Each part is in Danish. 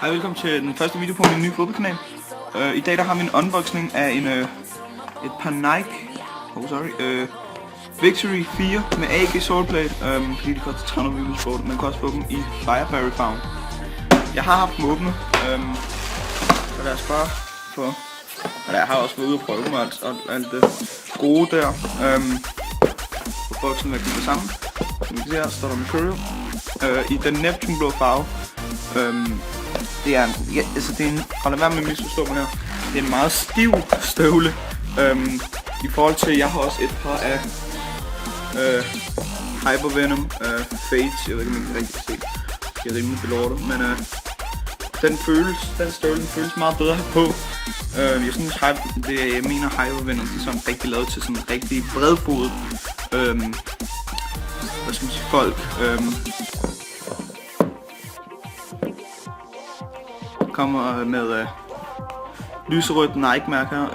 Hej, velkommen til den første video på min nye fodboldkanal. I dag der har vi en unboxing af et par Nike Victory 4 med AG Soulplate, fordi de koster 300 views på det. Man kan også få dem i Fireberry Farm. Jeg har haft dem åbne, så lad os bare få... Jeg har også været ude og prøve dem og alt det gode der. På boksen er kigget sammen. Som I kan se her, står der Mercurial i den Neptune blå farve. Det er en, hold da være med at misforstå mig her. Det er en meget stiv støvle. I forhold til, jeg har også et par af Hypervenom Fates. Jeg ved ikke, om I kan rigtig se. Jeg er rimelig belortet, men den støvle føles meget bedre på. Jeg synes, jeg mener Hypervenom, de er sådan rigtig lavet til sådan rigtig bredfodet, hvad skal man sige, folk. Kommer med lyserødt Nike-mærke her.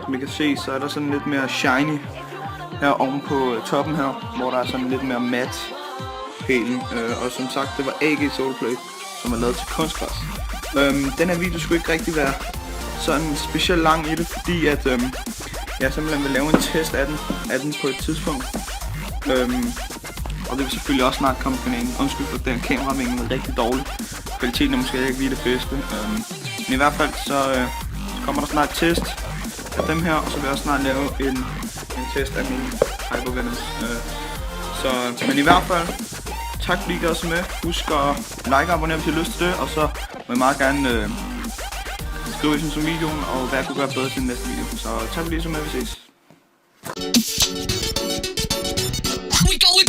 Som I kan se, så er der sådan lidt mere shiny her oven på toppen her, hvor der er sådan lidt mere mat pælen. Og som sagt, det var AG Soulplate, som er lavet til kunstgræs. Den her video skulle ikke rigtig være sådan specielt lang i det, fordi at jeg simpelthen vil lave en test af den på et tidspunkt. Og det vil selvfølgelig også snart komme på kanalen. Undskyld for den kameravinklen er rigtig dårlig. Kvaliteten er måske ikke lige det bedste. Men i hvert fald så kommer der snart et test af dem her, og så vil jeg også snart lave en test af mine Hypervenoms. Men i hvert fald, tak fordi I gad så med. Husk at like og abonnere, hvis I har lyst til det, og så må I meget gerne skrive, hvis I synes om videoen, og hvad jeg kunne gøre bedre til den næste video. Så tak fordi I så med, vi ses. We going.